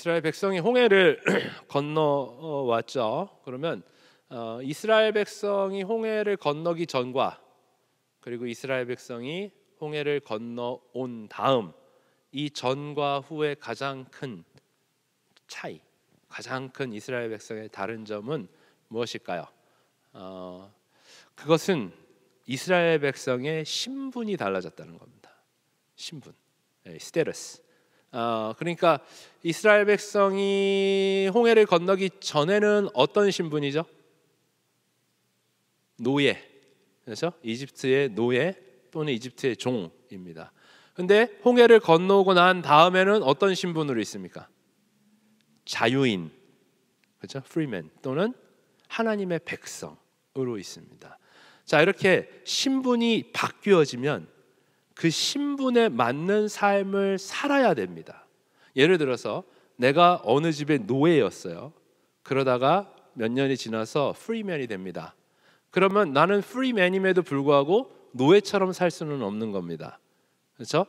이스라엘 백성이 홍해를 건너왔죠. 그러면 이스라엘 백성이 홍해를 건너기 전과 그리고 이스라엘 백성이 홍해를 건너온 다음 이 전과 후의 가장 큰 차이, 가장 큰 이스라엘 백성의 다른 점은 무엇일까요? 그것은 이스라엘 백성의 신분이 달라졌다는 겁니다. 신분, 스테러스. 그러니까 이스라엘 백성이 홍해를 건너기 전에는 어떤 신분이죠? 노예, 그렇죠? 이집트의 노예 또는 이집트의 종입니다. 근데 홍해를 건너고 난 다음에는 어떤 신분으로 있습니까? 자유인, 그렇죠? 프리맨 또는 하나님의 백성으로 있습니다. 자, 이렇게 신분이 바뀌어지면 그 신분에 맞는 삶을 살아야 됩니다. 예를 들어서 내가 어느 집의 노예였어요. 그러다가 몇 년이 지나서 프리맨이 됩니다. 그러면 나는 프리맨임에도 불구하고 노예처럼 살 수는 없는 겁니다. 그렇죠?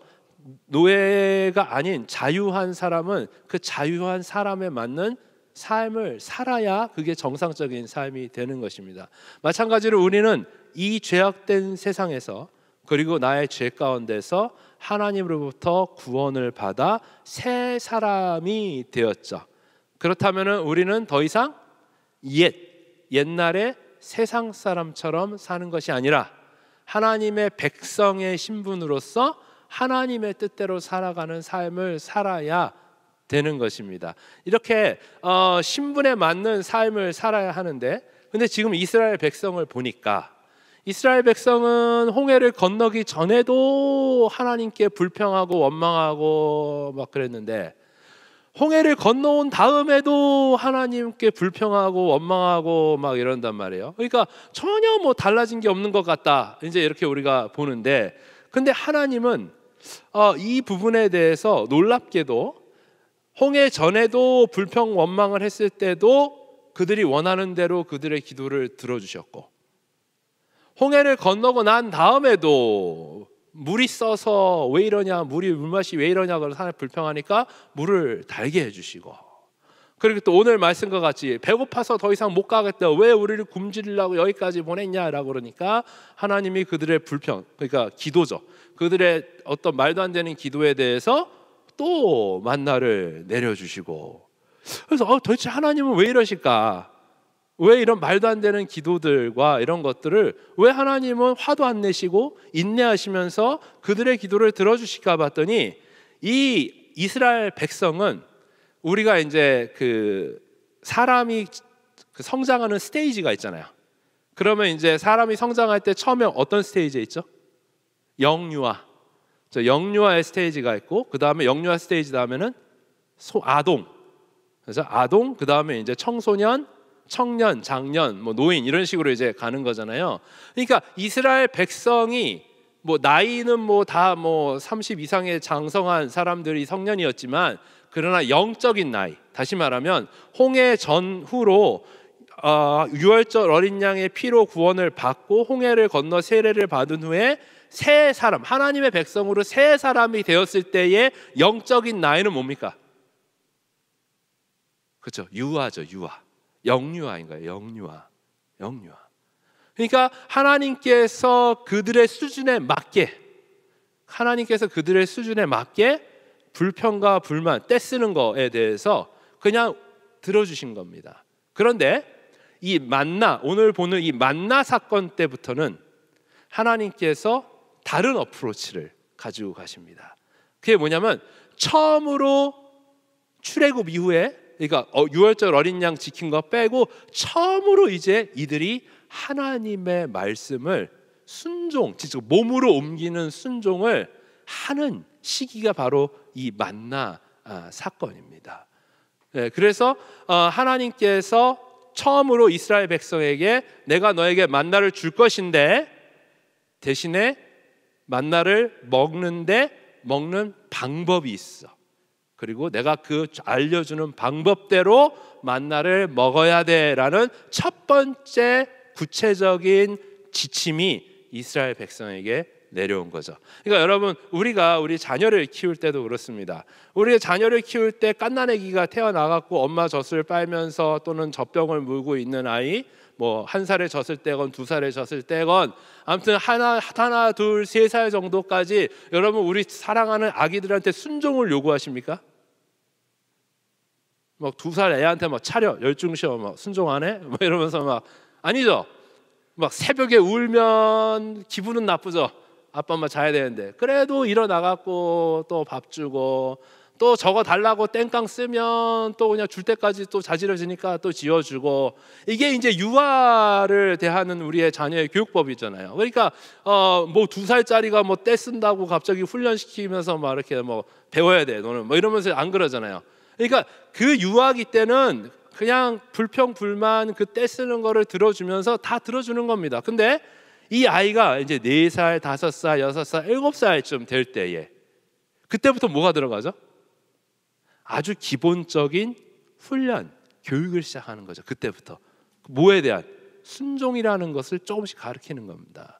노예가 아닌 자유한 사람은 그 자유한 사람에 맞는 삶을 살아야 그게 정상적인 삶이 되는 것입니다. 마찬가지로 우리는 이 죄악된 세상에서 그리고 나의 죄 가운데서 하나님으로부터 구원을 받아 새 사람이 되었죠. 그렇다면 우리는 더 이상 옛날에 세상 사람처럼 사는 것이 아니라 하나님의 백성의 신분으로서 하나님의 뜻대로 살아가는 삶을 살아야 되는 것입니다. 이렇게 신분에 맞는 삶을 살아야 하는데, 근데 지금 이스라엘 백성을 보니까 이스라엘 백성은 홍해를 건너기 전에도 하나님께 불평하고 원망하고 막 그랬는데 홍해를 건너온 다음에도 하나님께 불평하고 원망하고 막 이런단 말이에요. 그러니까 전혀 뭐 달라진 게 없는 것 같다, 이제 이렇게 우리가 보는데, 근데 하나님은 이 부분에 대해서 놀랍게도 홍해 전에도 불평 원망을 했을 때도 그들이 원하는 대로 그들의 기도를 들어주셨고, 홍해를 건너고 난 다음에도 물이 써서 왜 이러냐, 물맛이 왜 이러냐 그래서 하나님 불평하니까 물을 달게 해주시고, 그리고 또 오늘 말씀과 같이 배고파서 더 이상 못 가겠다, 왜 우리를 굶주리려고 여기까지 보냈냐라고 그러니까 하나님이 그들의 불평, 그러니까 기도죠, 그들의 어떤 말도 안 되는 기도에 대해서 또 만나를 내려주시고, 그래서 도대체 하나님은 왜 이러실까? 왜 이런 말도 안 되는 기도들과 이런 것들을 왜 하나님은 화도 안 내시고 인내하시면서 그들의 기도를 들어주실까 봤더니, 이 이스라엘 백성은 우리가 이제 그 사람이 성장하는 스테이지가 있잖아요. 그러면 이제 사람이 성장할 때 처음에 어떤 스테이지에 있죠? 영유아. 영유아의 스테이지가 있고, 그 다음에 영유아 스테이지 다음에는 아동. 그래서 아동, 그 다음에 이제 청소년, 청년, 장년, 뭐 노인, 이런 식으로 이제 가는 거잖아요. 그러니까 이스라엘 백성이 뭐 나이는 뭐 다 뭐 30 이상의 장성한 사람들이 성년이었지만, 그러나 영적인 나이, 다시 말하면 홍해 전후로 유월절 어린 양의 피로 구원을 받고 홍해를 건너 세례를 받은 후에 새 사람, 하나님의 백성으로 새 사람이 되었을 때의 영적인 나이는 뭡니까? 그렇죠, 유아죠, 유아. 영유아인 거예요. 영유아. 그러니까 하나님께서 그들의 수준에 맞게, 불평과 불만, 떼쓰는 거에 대해서 그냥 들어주신 겁니다. 그런데 이 만나, 오늘 보는 이 만나 사건 때부터는 하나님께서 다른 어프로치를 가지고 가십니다. 그게 뭐냐면, 처음으로 출애굽 이후에, 그러니까 유월절 어린 양 지킨 거 빼고 처음으로 이제 이들이 하나님의 말씀을 순종, 직접 몸으로 옮기는 순종을 하는 시기가 바로 이 만나 사건입니다. 그래서 하나님께서 처음으로 이스라엘 백성에게 내가 너에게 만나를 줄 것인데 대신에 만나를 먹는 방법이 있어. 그리고 내가 그 알려주는 방법대로 만나를 먹어야 돼라는 첫 번째 구체적인 지침이 이스라엘 백성에게 내려온 거죠. 그러니까 여러분, 우리가 우리 자녀를 키울 때도 그렇습니다. 우리 자녀를 키울 때 갓난아기가 태어나갖고 엄마 젖을 빨면서 또는 젖병을 물고 있는 아이, 뭐 1살에 젖을 떼건 2살에 젖을 떼건 아무튼 하나, 둘, 3살 정도까지 여러분, 우리 사랑하는 아기들한테 순종을 요구하십니까? 막 2살 애한테 막 차려 열중시어 막 순종 안 해? 뭐 이러면서 막 아니죠. 막 새벽에 울면 기분은 나쁘죠. 아빠 엄마 자야 되는데 그래도 일어나갖고 또 밥 주고 또 저거 달라고 땡깡 쓰면 또 그냥 줄 때까지 또 자지러지니까 또 지어주고, 이게 이제 유아를 대하는 우리의 자녀의 교육법이잖아요. 그러니까 뭐 2살짜리가 뭐 떼 쓴다고 갑자기 훈련시키면서 막 이렇게 뭐 배워야 돼 너는 뭐 이러면서 안 그러잖아요. 그러니까 그 유아기 때는 그냥 불평불만 그 떼 쓰는 거를 들어주면서 다 들어주는 겁니다. 근데 이 아이가 이제 4살, 5살, 6살, 7살쯤 될 때에 그때부터 뭐가 들어가죠? 아주 기본적인 훈련, 교육을 시작하는 거죠. 그때부터 뭐에 대한 순종이라는 것을 조금씩 가르치는 겁니다.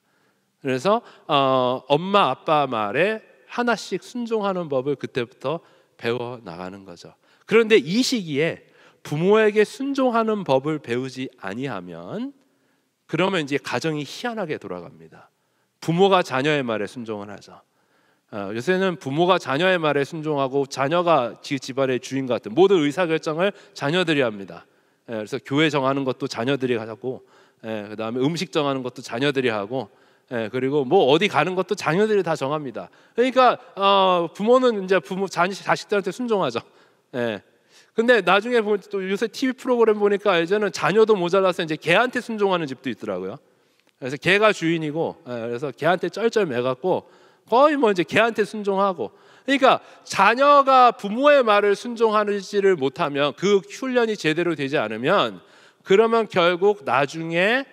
그래서 엄마 아빠 말에 하나씩 순종하는 법을 그때부터 배워 나가는 거죠. 그런데 이 시기에 부모에게 순종하는 법을 배우지 아니하면 그러면 이제 가정이 희한하게 돌아갑니다. 부모가 자녀의 말에 순종을 하죠. 요새는 부모가 자녀의 말에 순종하고 자녀가 집안의 주인 같은 모든 의사결정을 자녀들이 합니다. 그래서 교회 정하는 것도 자녀들이 하고, 그다음에 음식 정하는 것도 자녀들이 하고, 그리고 뭐 어디 가는 것도 자녀들이 다 정합니다. 그러니까 부모는 이제 자식들한테 순종하죠. 근데 나중에 보면 또 요새 TV 프로그램 보니까 이제는 자녀도 모자라서 이제 개한테 순종하는 집도 있더라고요. 그래서 개가 주인이고, 그래서 개한테 쩔쩔 매갖고 거의 뭐 이제 개한테 순종하고. 그러니까 자녀가 부모의 말을 순종하지를 못하면, 그 훈련이 제대로 되지 않으면, 그러면 결국 나중에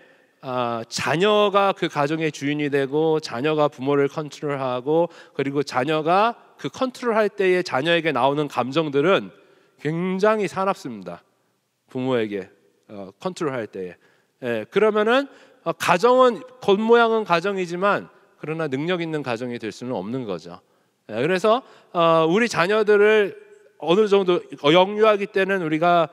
자녀가 그 가정의 주인이 되고 자녀가 부모를 컨트롤하고, 그리고 자녀가 그 컨트롤할 때에 자녀에게 나오는 감정들은 굉장히 사납습니다. 부모에게 컨트롤할 때에. 그러면은 가정은 겉모양은 가정이지만 그러나 능력 있는 가정이 될 수는 없는 거죠. 그래서 우리 자녀들을 어느 정도 영유아기 때는 우리가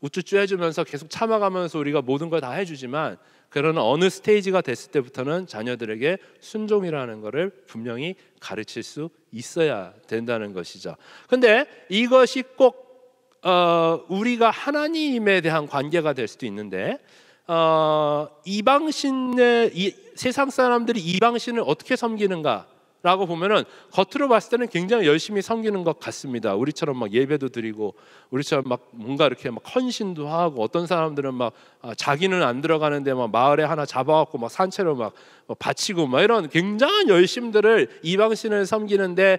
우쭈쭈 해주면서 계속 참아가면서 우리가 모든 걸 다 해주지만, 그러나 어느 스테이지가 됐을 때부터는 자녀들에게 순종이라는 것을 분명히 가르칠 수 있어야 된다는 것이죠. 근데 이것이 꼭 우리가 하나님에 대한 관계가 될 수도 있는데, 이방신의 세상 사람들이 이방신을 어떻게 섬기는가라고 보면은 겉으로 봤을 때는 굉장히 열심히 섬기는 것 같습니다. 우리처럼 막 예배도 드리고, 우리처럼 막 뭔가 이렇게 막 헌신도 하고, 어떤 사람들은 막 자기는 안 들어가는데 막 마을에 하나 잡아갖고 막 산채로 막 바치고 막 이런 굉장한 열심들을 이방신을 섬기는데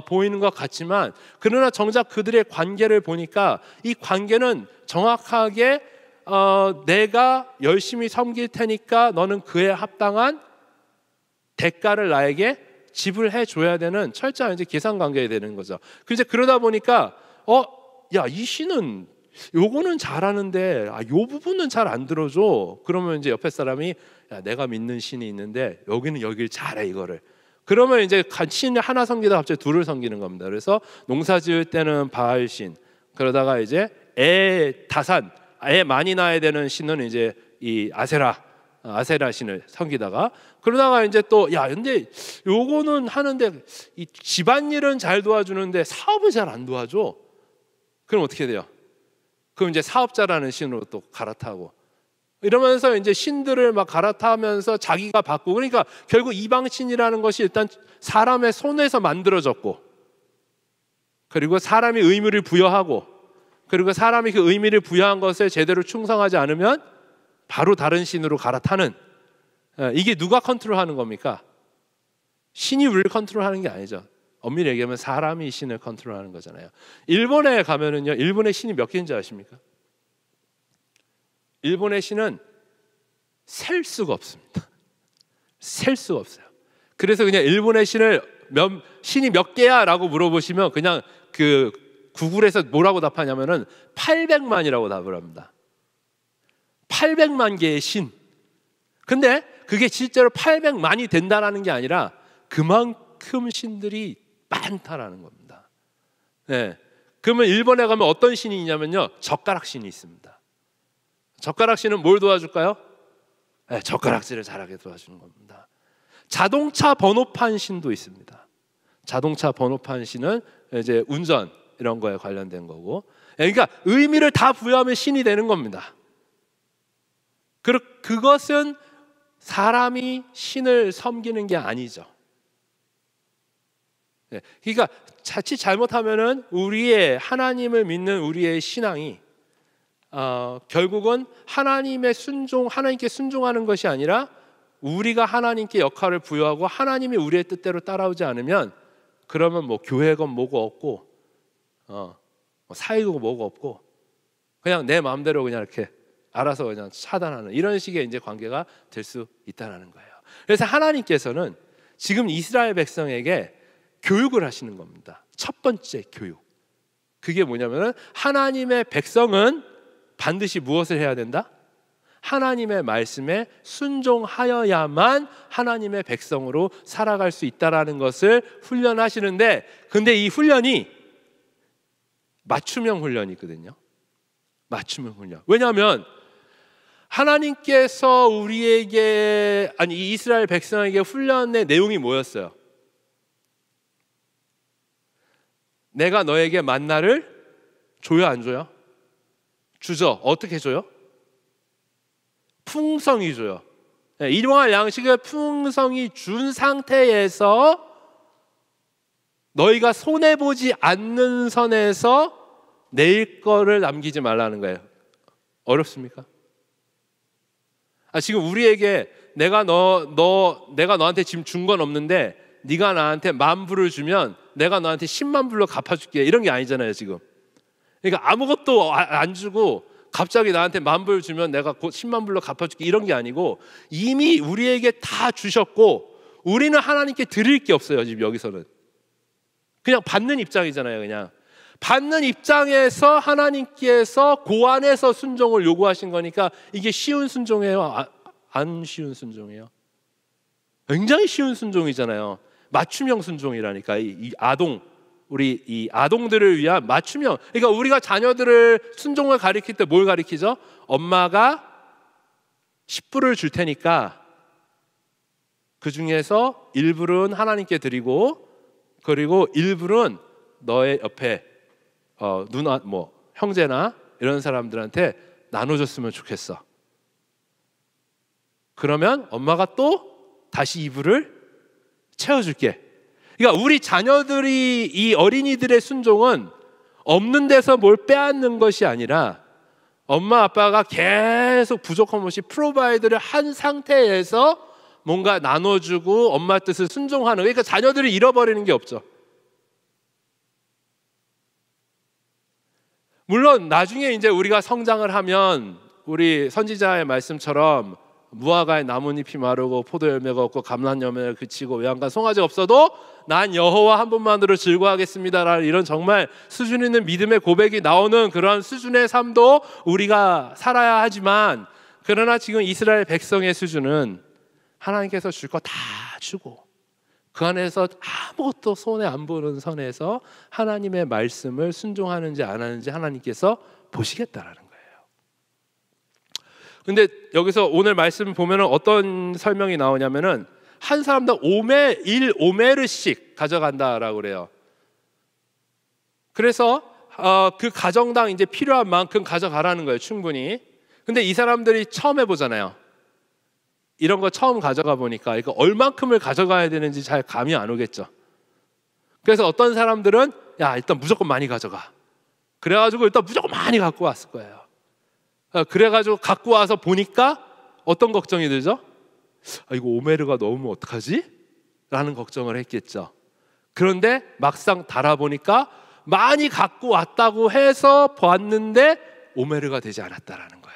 보이는 것 같지만, 그러나 정작 그들의 관계를 보니까 이 관계는 정확하게 내가 열심히 섬길 테니까 너는 그에 합당한 대가를 나에게 지불해 줘야 되는 철저한 이제 계산 관계가 되는 거죠. 이제 그러다 보니까 야, 이 신은 요거는 잘하는데 요 부분은 잘 안 들어줘. 그러면 이제 옆에 사람이, 야, 내가 믿는 신이 있는데 여기는 여길 잘해 이거를. 그러면 이제 신 하나 섬기다 갑자기 둘을 섬기는 겁니다. 그래서 농사 지을 때는 바알 신, 그러다가 이제 애 많이 낳아야 되는 신은 이제 이 아세라 신을 섬기다가, 그러다가 이제 또 근데 요거는 하는데 이 집안일은 잘 도와주는데 사업을 잘 안 도와줘. 그럼 어떻게 돼요? 그럼 이제 사업자라는 신으로 또 갈아타고, 이러면서 이제 신들을 막 갈아타면서 자기가 바꾸고, 그러니까 결국 이방신이라는 것이 일단 사람의 손에서 만들어졌고, 그리고 사람이 의무를 부여하고, 그리고 사람이 그 의미를 부여한 것을 제대로 충성하지 않으면 바로 다른 신으로 갈아타는, 이게 누가 컨트롤하는 겁니까? 신이 우리를 컨트롤하는 게 아니죠. 엄밀히 얘기하면 사람이 신을 컨트롤하는 거잖아요. 일본에 가면은요, 일본의 신이 몇 개인지 아십니까? 일본의 신은 셀 수가 없습니다. 셀 수가 없어요. 그래서 그냥 일본의 신이 몇 개야? 라고 물어보시면 그냥 그 구글에서 뭐라고 답하냐면은 800만이라고 답을 합니다. 800만 개의 신. 근데 그게 실제로 800만이 된다라는 게 아니라 그만큼 신들이 많다라는 겁니다. 네. 그러면 일본에 가면 어떤 신이 있냐면요, 젓가락 신이 있습니다. 젓가락 신은 뭘 도와줄까요? 네, 젓가락질을 잘하게 도와주는 겁니다. 자동차 번호판 신도 있습니다. 자동차 번호판 신은 이제 운전 이런 거에 관련된 거고, 그러니까 의미를 다 부여하면 신이 되는 겁니다. 그것은 사람이 신을 섬기는 게 아니죠. 그러니까 자칫 잘못하면은 우리의 하나님을 믿는 우리의 신앙이 결국은 하나님께 순종하는 것이 아니라 우리가 하나님께 역할을 부여하고 하나님이 우리의 뜻대로 따라오지 않으면, 그러면 뭐 교회건 뭐고 없고 사이고 뭐고 없고 그냥 내 마음대로 그냥 이렇게 알아서 그냥 차단하는 이런 식의 이제 관계가 될 수 있다는 거예요. 그래서 하나님께서는 지금 이스라엘 백성에게 교육을 하시는 겁니다. 첫 번째 교육. 그게 뭐냐면은 하나님의 백성은 반드시 무엇을 해야 된다? 하나님의 말씀에 순종하여야만 하나님의 백성으로 살아갈 수 있다라는 것을 훈련하시는데, 근데 이 훈련이 맞춤형 훈련이거든요. 맞춤형 훈련. 왜냐하면 하나님께서 이 이스라엘 백성에게 훈련의 내용이 뭐였어요? 내가 너에게 만나를 줘요, 안 줘요? 주죠. 어떻게 줘요? 풍성히 줘요. 일용할 양식을 풍성히 준 상태에서 너희가 손해보지 않는 선에서 내 거를 남기지 말라는 거예요. 어렵습니까? 지금 우리에게 내가 너한테 지금 준 건 없는데 네가 나한테 10,000불을 주면 내가 너한테 10만 불로 갚아줄게, 이런 게 아니잖아요 지금. 그러니까 아무것도 안 주고 갑자기 나한테 10,000불 주면 내가 곧 10만 불로 갚아줄게, 이런 게 아니고 이미 우리에게 다 주셨고 우리는 하나님께 드릴 게 없어요. 지금 여기서는 그냥 받는 입장이잖아요. 그냥 받는 입장에서 하나님께서 그 안에서 순종을 요구하신 거니까 이게 쉬운 순종이에요? 안 쉬운 순종이에요? 굉장히 쉬운 순종이잖아요. 맞춤형 순종이라니까. 우리 이 아동들을 위한 맞춤형. 그러니까 우리가 자녀들을 순종을 가리킬 때 뭘 가리키죠? 엄마가 10불을 줄 테니까 그 중에서 1불은 하나님께 드리고, 그리고 1불은 너의 옆에 누나, 형제나 이런 사람들한테 나눠줬으면 좋겠어. 그러면 엄마가 또 다시 2불을 채워줄게. 그러니까 우리 자녀들이, 이 어린이들의 순종은 없는 데서 뭘 빼앗는 것이 아니라 엄마 아빠가 계속 부족함 없이 프로바이드를 한 상태에서 뭔가 나눠주고 엄마 뜻을 순종하는, 그러니까 자녀들이 잃어버리는 게 없죠. 물론 나중에 이제 우리가 성장을 하면 우리 선지자의 말씀처럼 무화과의 나뭇잎이 마르고 포도열매가 없고 감람열매가 그치고 외양간 송아지가 없어도 난 여호와 한 분만으로 즐거워하겠습니다라는 이런 정말 수준 있는 믿음의 고백이 나오는 그런 수준의 삶도 우리가 살아야 하지만, 그러나 지금 이스라엘 백성의 수준은 하나님께서 줄 거 다 주고 그 안에서 아무것도 손에 안 보는 선에서 하나님의 말씀을 순종하는지 안 하는지 하나님께서 보시겠다라는 거예요. 근데 여기서 오늘 말씀 보면 어떤 설명이 나오냐면은 한 사람당 1오메르씩 가져간다라고 그래요. 그래서 그 가정당 이제 필요한 만큼 가져가라는 거예요, 충분히. 근데 이 사람들이 처음 해보잖아요. 이런 거 처음 가져가 보니까 이거 얼만큼을 가져가야 되는지 잘 감이 안 오겠죠. 그래서 어떤 사람들은 야, 일단 무조건 많이 가져가. 그래가지고 일단 무조건 많이 갖고 왔을 거예요. 그래가지고 갖고 와서 보니까 어떤 걱정이 들죠? 이거 오메르가 넘으면 어떡하지? 라는 걱정을 했겠죠. 그런데 막상 달아보니까 많이 갖고 왔다고 해서 봤는데 오메르가 되지 않았다라는 거예요.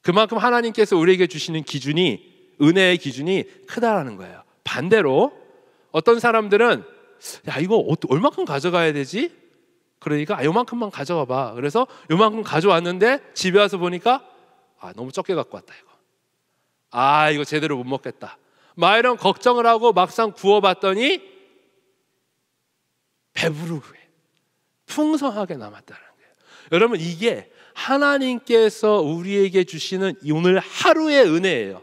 그만큼 하나님께서 우리에게 주시는 기준이, 은혜의 기준이 크다라는 거예요. 반대로 어떤 사람들은 야, 이거 얼마큼 가져가야 되지? 그러니까 요만큼만 가져가 봐. 그래서 요만큼 가져왔는데 집에 와서 보니까 너무 적게 갖고 왔다 이거. 이거 제대로 못 먹겠다. 막 이런 걱정을 하고 막상 구워봤더니 배부르게 풍성하게 남았다는 거예요. 여러분, 이게 하나님께서 우리에게 주시는 오늘 하루의 은혜예요.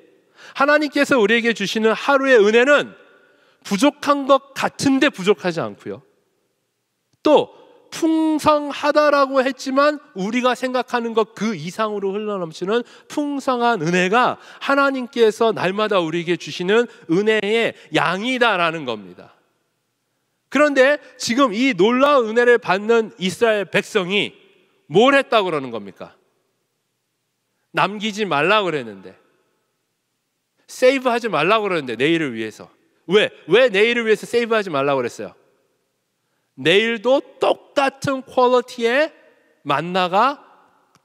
하나님께서 우리에게 주시는 하루의 은혜는 부족한 것 같은데 부족하지 않고요, 또 풍성하다라고 했지만 우리가 생각하는 것 그 이상으로 흘러넘치는 풍성한 은혜가 하나님께서 날마다 우리에게 주시는 은혜의 양이다라는 겁니다. 그런데 지금 이 놀라운 은혜를 받는 이스라엘 백성이 뭘 했다고 그러는 겁니까? 남기지 말라고 그랬는데, 세이브하지 말라고 그러는데, 내일을 위해서. 왜 내일을 위해서 세이브하지 말라고 그랬어요? 내일도 똑같은 퀄리티의 만나가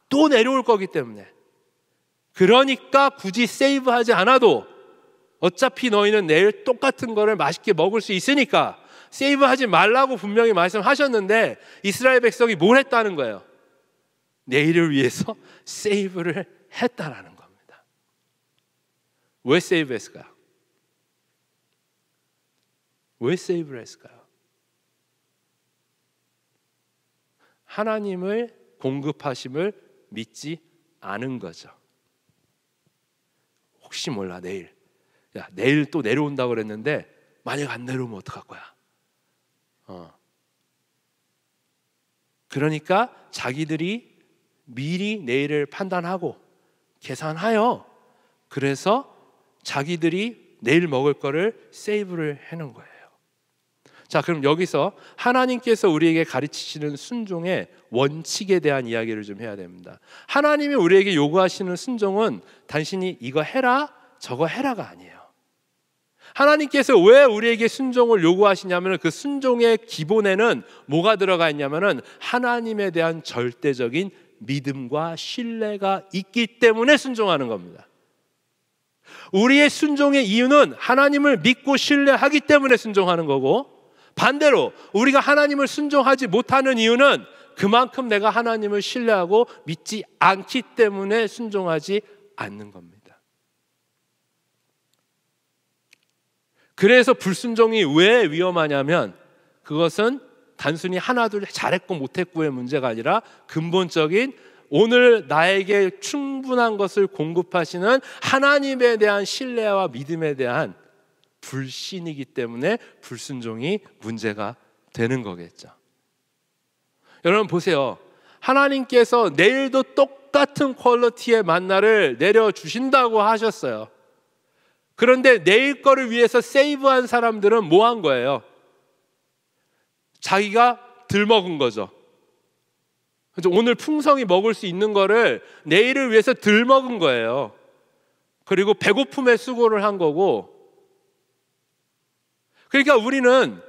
또 내려올 거기 때문에. 그러니까 굳이 세이브하지 않아도 어차피 너희는 내일 똑같은 거를 맛있게 먹을 수 있으니까 세이브하지 말라고 분명히 말씀하셨는데, 이스라엘 백성이 뭘 했다는 거예요? 내일을 위해서 세이브를 했다라는 겁니다. 왜 세이브했을까요? 왜 세이브를 했을까요? 하나님을 공급하심을 믿지 않은 거죠. 혹시 몰라, 내일 또 내려온다고 그랬는데 만약 안 내려오면 어떡할 거야? 그러니까 자기들이 미리 내일을 판단하고 계산하여, 그래서 자기들이 내일 먹을 거를 세이브를 해놓은 거예요. 자, 그럼 여기서 하나님께서 우리에게 가르치시는 순종의 원칙에 대한 이야기를 좀 해야 됩니다. 하나님이 우리에게 요구하시는 순종은 단순히 이거 해라 저거 해라가 아니에요. 하나님께서 왜 우리에게 순종을 요구하시냐면, 그 순종의 기본에는 뭐가 들어가 있냐면은 하나님에 대한 절대적인 믿음과 신뢰가 있기 때문에 순종하는 겁니다. 우리의 순종의 이유는 하나님을 믿고 신뢰하기 때문에 순종하는 거고, 반대로 우리가 하나님을 순종하지 못하는 이유는 그만큼 내가 하나님을 신뢰하고 믿지 않기 때문에 순종하지 않는 겁니다. 그래서 불순종이 왜 위험하냐면, 그것은 단순히 하나둘 잘했고 못했고의 문제가 아니라 근본적인 오늘 나에게 충분한 것을 공급하시는 하나님에 대한 신뢰와 믿음에 대한 불신이기 때문에 불순종이 문제가 되는 거겠죠. 여러분 보세요. 하나님께서 내일도 똑같은 퀄리티의 만나를 내려주신다고 하셨어요. 그런데 내일 거를 위해서 세이브한 사람들은 뭐 한 거예요? 자기가 덜 먹은 거죠. 오늘 풍성히 먹을 수 있는 거를 내일을 위해서 덜 먹은 거예요. 그리고 배고픔에 수고를 한 거고, 그러니까 우리는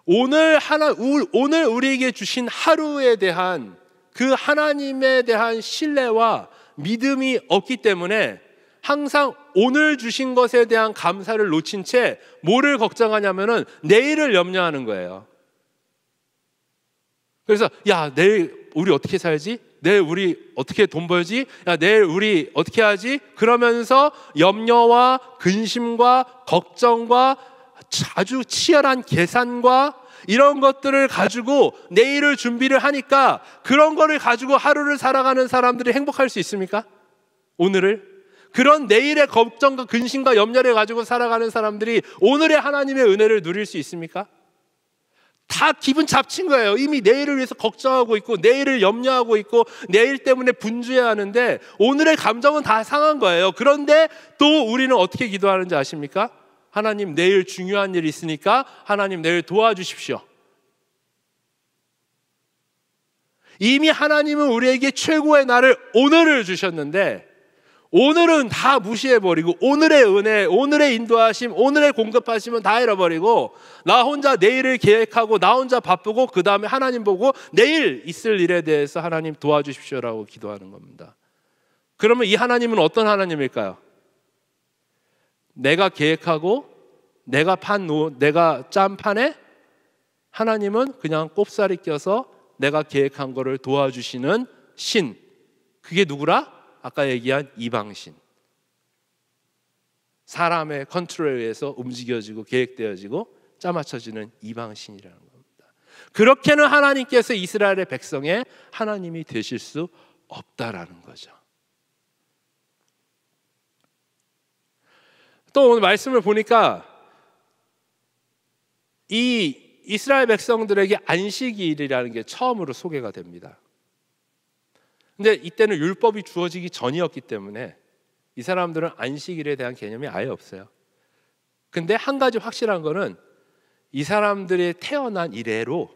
오늘 우리에게 주신 하루에 대한 그 하나님에 대한 신뢰와 믿음이 없기 때문에 항상 오늘 주신 것에 대한 감사를 놓친 채 뭐를 걱정하냐면은 내일을 염려하는 거예요. 그래서 내일 우리 어떻게 살지? 내일 우리 어떻게 돈 벌지? 내일 우리 어떻게 하지? 그러면서 염려와 근심과 걱정과 아주 치열한 계산과 이런 것들을 가지고 내일을 준비를 하니까, 그런 거를 가지고 하루를 살아가는 사람들이 행복할 수 있습니까? 오늘을? 그런 내일의 걱정과 근심과 염려를 가지고 살아가는 사람들이 오늘의 하나님의 은혜를 누릴 수 있습니까? 다 기분 잡친 거예요. 이미 내일을 위해서 걱정하고 있고, 내일을 염려하고 있고, 내일 때문에 분주해야 하는데 오늘의 감정은 다 상한 거예요. 그런데 또 우리는 어떻게 기도하는지 아십니까? 하나님, 내일 중요한 일이 있으니까 하나님 내일 도와주십시오. 이미 하나님은 우리에게 최고의 날을 오늘을 주셨는데, 오늘은 다 무시해버리고 오늘의 은혜, 오늘의 인도하심, 오늘의 공급하심은 다 잃어버리고 나 혼자 내일을 계획하고 나 혼자 바쁘고 그 다음에 하나님 보고 내일 있을 일에 대해서 하나님 도와주십시오라고 기도하는 겁니다. 그러면 이 하나님은 어떤 하나님일까요? 내가 계획하고 내가 짠 판에 하나님은 그냥 꼽사리 껴서 내가 계획한 거를 도와주시는 신. 그게 누구라? 아까 얘기한 이방신. 사람의 컨트롤에 의해서 움직여지고 계획되어지고 짜맞춰지는 이방신이라는 겁니다. 그렇게는 하나님께서 이스라엘의 백성의 하나님이 되실 수 없다라는 거죠. 또 오늘 말씀을 보니까 이 이스라엘 백성들에게 안식일이라는 게 처음으로 소개가 됩니다. 근데 이때는 율법이 주어지기 전이었기 때문에 이 사람들은 안식일에 대한 개념이 아예 없어요. 근데 한 가지 확실한 거는 이 사람들이 태어난 이래로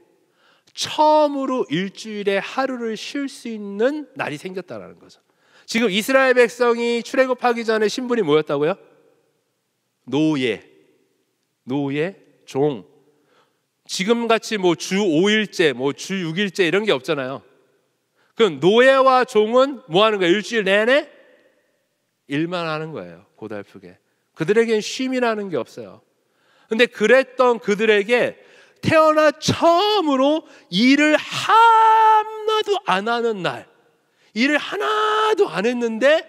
처음으로 일주일에 하루를 쉴 수 있는 날이 생겼다는 거죠. 지금 이스라엘 백성이 출애굽하기 전에 신분이 뭐였다고요? 노예, 종. 지금같이 뭐 주 5일째, 뭐 주 6일째 이런 게 없잖아요. 그럼 노예와 종은 뭐 하는 거예요? 일주일 내내 일만 하는 거예요. 고달프게. 그들에겐 쉼이라는 게 없어요. 근데 그랬던 그들에게 태어나 처음으로 일을 하나도 안 하는 날, 일을 하나도 안 했는데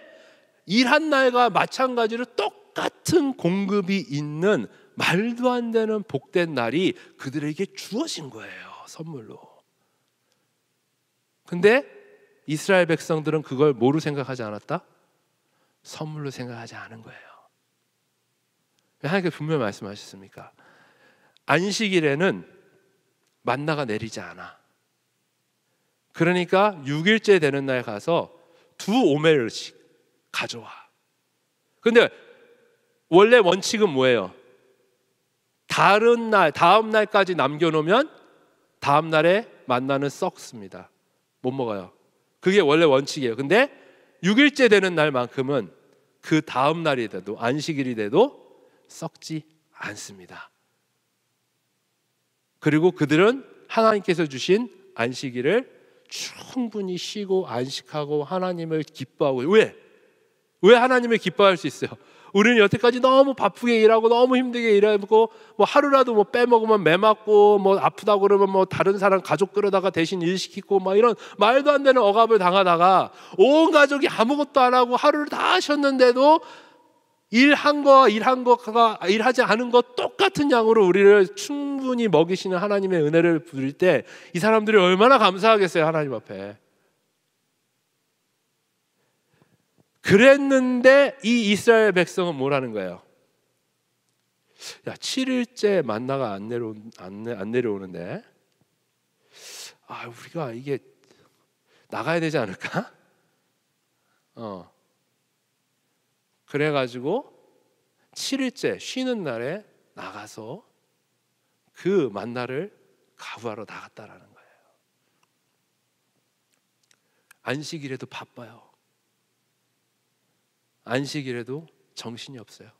일한 날과 마찬가지로 똑같은 공급이 있는 말도 안 되는 복된 날이 그들에게 주어진 거예요. 선물로. 근데 이스라엘 백성들은 그걸 뭐로 생각하지 않았다? 선물로 생각하지 않은 거예요. 하나님께서 분명히 말씀하셨습니까? 안식일에는 만나가 내리지 않아. 그러니까 6일째 되는 날 가서 2오멜씩 가져와. 근데 원래 원칙은 뭐예요? 다른 날, 다음 날까지 남겨놓으면 다음 날에 만나는 썩습니다. 못 먹어요. 그게 원래 원칙이에요. 근데 6일째 되는 날만큼은 그 다음 날이 돼도, 안식일이 돼도 썩지 않습니다. 그리고 그들은 하나님께서 주신 안식일을 충분히 쉬고 안식하고 하나님을 기뻐하고. 왜 하나님을 기뻐할 수 있어요? 우리는 여태까지 너무 바쁘게 일하고 너무 힘들게 일하고 뭐 하루라도 뭐 빼먹으면 매 맞고 뭐 아프다고 그러면 뭐 다른 사람 가족 끌어다가 대신 일 시키고 막 이런 말도 안 되는 억압을 당하다가 온 가족이 아무것도 안 하고 하루를 다 쉬었는데도 일한 거가 일하지 않은 거 똑같은 양으로 우리를 충분히 먹이시는 하나님의 은혜를 부릴 때 이 사람들이 얼마나 감사하겠어요, 하나님 앞에. 그랬는데 이 이스라엘 백성은 뭐라는 거예요? 야, 7일째 만나가 안 내려오는데 우리가 이게 나가야 되지 않을까? 그래가지고 7일째 쉬는 날에 나가서 그 만나를 가부하러 나갔다라는 거예요. 안식일에도 바빠요. 안식일에도 정신이 없어요.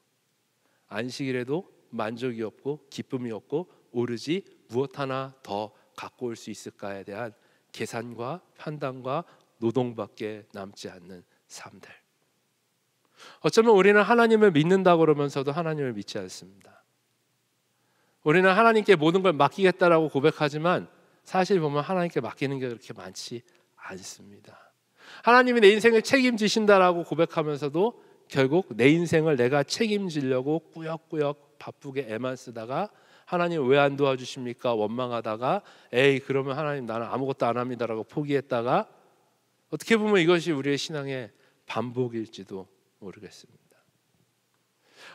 안식일에도 만족이 없고 기쁨이 없고 오로지 무엇 하나 더 갖고 올 수 있을까에 대한 계산과 판단과 노동밖에 남지 않는 삶들. 어쩌면 우리는 하나님을 믿는다고 그러면서도 하나님을 믿지 않습니다. 우리는 하나님께 모든 걸 맡기겠다라고 고백하지만 사실 보면 하나님께 맡기는 게 그렇게 많지 않습니다. 하나님이 내 인생을 책임지신다라고 고백하면서도 결국 내 인생을 내가 책임지려고 꾸역꾸역 바쁘게 애만 쓰다가 하나님 왜 안 도와주십니까? 원망하다가 에이 그러면 하나님 나는 아무것도 안 합니다라고 포기했다가 어떻게 보면 이것이 우리의 신앙의 반복일지도 모르겠습니다.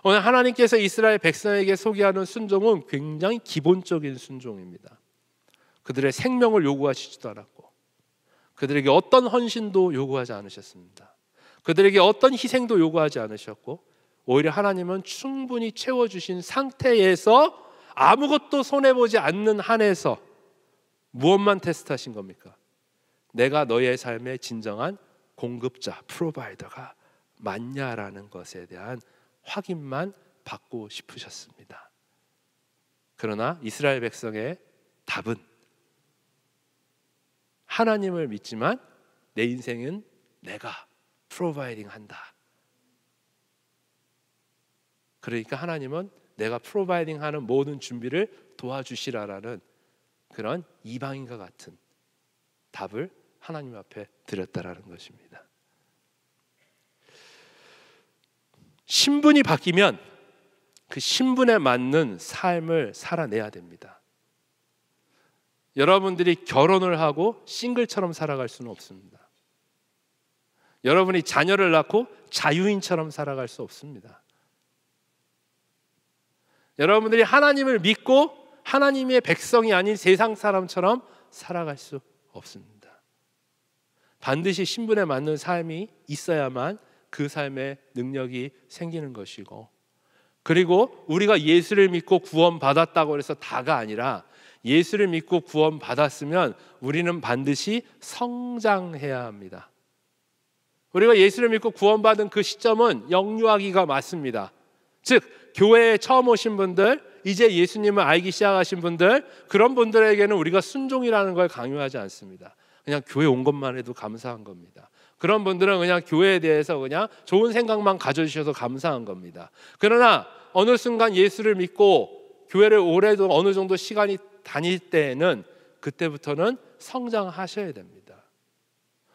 오늘 하나님께서 이스라엘 백성에게 소개하는 순종은 굉장히 기본적인 순종입니다. 그들의 생명을 요구하시지도 않았고 그들에게 어떤 헌신도 요구하지 않으셨습니다. 그들에게 어떤 희생도 요구하지 않으셨고 오히려 하나님은 충분히 채워주신 상태에서 아무것도 손해보지 않는 한에서 무엇만 테스트하신 겁니까? 내가 너의 삶의 진정한 공급자, 프로바이더가 맞냐라는 것에 대한 확인만 받고 싶으셨습니다. 그러나 이스라엘 백성의 답은 하나님을 믿지만 내 인생은 내가 프로바이딩 한다. 그러니까 하나님은 내가 프로바이딩 하는 모든 준비를 도와주시라라는 그런 이방인과 같은 답을 하나님 앞에 드렸다라는 것입니다. 신분이 바뀌면 그 신분에 맞는 삶을 살아내야 됩니다. 여러분들이 결혼을 하고 싱글처럼 살아갈 수는 없습니다. 여러분이 자녀를 낳고 자유인처럼 살아갈 수 없습니다. 여러분들이 하나님을 믿고 하나님의 백성이 아닌 세상 사람처럼 살아갈 수 없습니다. 반드시 신분에 맞는 삶이 있어야만 그 삶의 능력이 생기는 것이고, 그리고 우리가 예수를 믿고 구원받았다고 해서 다가 아니라 예수를 믿고 구원받았으면 우리는 반드시 성장해야 합니다. 우리가 예수를 믿고 구원받은 그 시점은 영유아기가 맞습니다. 즉 교회에 처음 오신 분들, 이제 예수님을 알기 시작하신 분들, 그런 분들에게는 우리가 순종이라는 걸 강요하지 않습니다. 그냥 교회 온 것만 해도 감사한 겁니다. 그런 분들은 그냥 교회에 대해서 그냥 좋은 생각만 가져주셔서 감사한 겁니다. 그러나 어느 순간 예수를 믿고 교회를 오래도 어느 정도 시간이 다닐 때에는 그때부터는 성장하셔야 됩니다.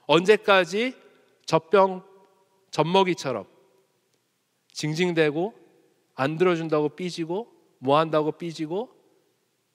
언제까지 젖먹이처럼 징징대고 안 들어준다고 삐지고 뭐 한다고 삐지고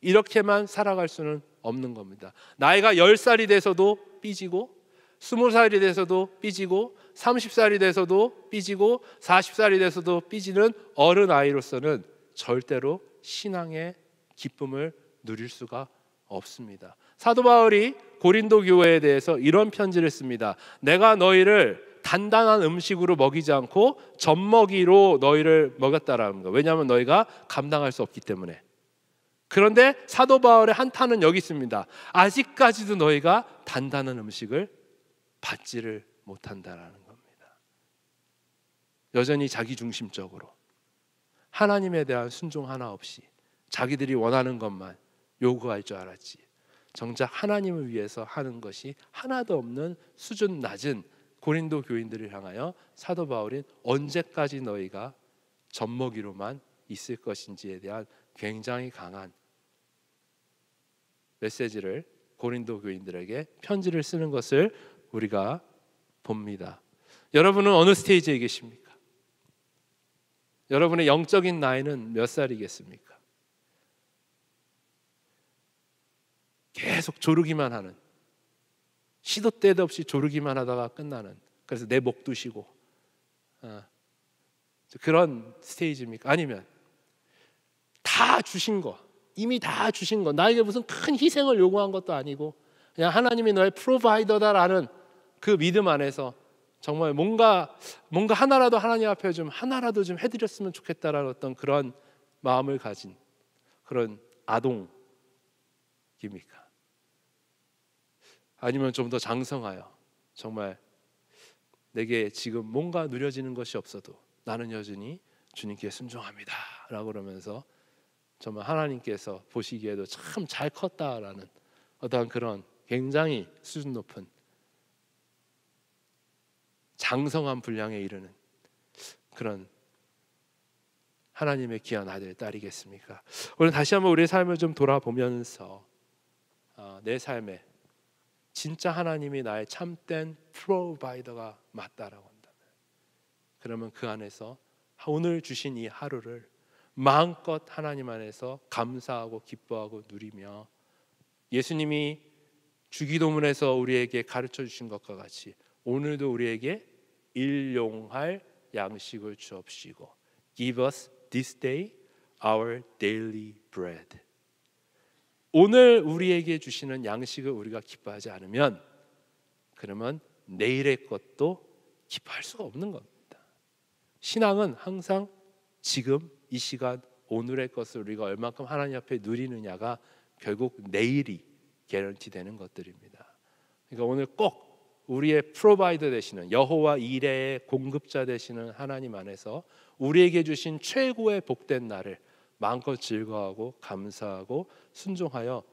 이렇게만 살아갈 수는 없는 겁니다. 나이가 10살이 돼서도 삐지고 20살이 돼서도 삐지고 30살이 돼서도 삐지고 40살이 돼서도 삐지는 어른아이로서는 절대로 신앙의 기쁨을 누릴 수가 없습니다. 사도 바울이 고린도 교회에 대해서 이런 편지를 씁니다. 내가 너희를 단단한 음식으로 먹이지 않고 젖먹이로 너희를 먹였다라는 거. 왜냐하면 너희가 감당할 수 없기 때문에. 그런데 사도 바울의 한탄은 여기 있습니다. 아직까지도 너희가 단단한 음식을 받지를 못한다라는 겁니다. 여전히 자기중심적으로 하나님에 대한 순종 하나 없이 자기들이 원하는 것만 요구할 줄 알았지, 정작 하나님을 위해서 하는 것이 하나도 없는 수준 낮은 고린도 교인들을 향하여 사도 바울은 언제까지 너희가 젖먹이로만 있을 것인지에 대한 굉장히 강한 메시지를 고린도 교인들에게 편지를 쓰는 것을 우리가 봅니다. 여러분은 어느 스테이지에 계십니까? 여러분의 영적인 나이는 몇 살이겠습니까? 계속 조르기만 하는, 시도 때도 없이 조르기만 하다가 끝나는, 그래서 내 목 두시고 그런 스테이지입니까? 아니면 다 주신 거, 이미 다 주신 거, 나에게 무슨 큰 희생을 요구한 것도 아니고 그냥 하나님이 너의 프로바이더다라는 그 믿음 안에서 정말 뭔가 하나라도 하나님 앞에 좀 하나라도 좀 해드렸으면 좋겠다라는 어떤 그런 마음을 가진 그런 아동입니까? 아니면 좀 더 장성하여 정말 내게 지금 뭔가 누려지는 것이 없어도 나는 여전히 주님께 순종합니다 라고 그러면서 정말 하나님께서 보시기에도 참 잘 컸다라는 어떠한 그런 굉장히 수준 높은 장성한 분량에 이르는 그런 하나님의 귀한 아들, 딸이겠습니까? 오늘 다시 한번 우리의 삶을 좀 돌아보면서 내 삶에 진짜 하나님이 나의 참된 프로바이더가 맞다라고 한다면, 그러면 그 안에서 오늘 주신 이 하루를 마음껏 하나님 안에서 감사하고 기뻐하고 누리며 예수님이 주기도문에서 우리에게 가르쳐 주신 것과 같이 오늘도 우리에게 일용할 양식을 주옵시고 Give us this day our daily bread. 오늘 우리에게 주시는 양식을 우리가 기뻐하지 않으면 그러면 내일의 것도 기뻐할 수가 없는 겁니다. 신앙은 항상 지금 이 시간 오늘의 것을 우리가 얼마큼 하나님 앞에 누리느냐가 결국 내일이 개런티 되는 것들입니다. 그러니까 오늘 꼭 우리의 프로바이더 되시는 여호와 이레의 공급자 되시는 하나님 안에서 우리에게 주신 최고의 복된 날을 마음껏 즐거워하고 감사하고 순종하여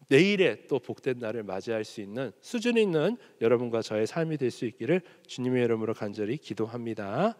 내일의 또 복된 날을 맞이할 수 있는 수준 있는 여러분과 저의 삶이 될 수 있기를 주님의 이름으로 간절히 기도합니다.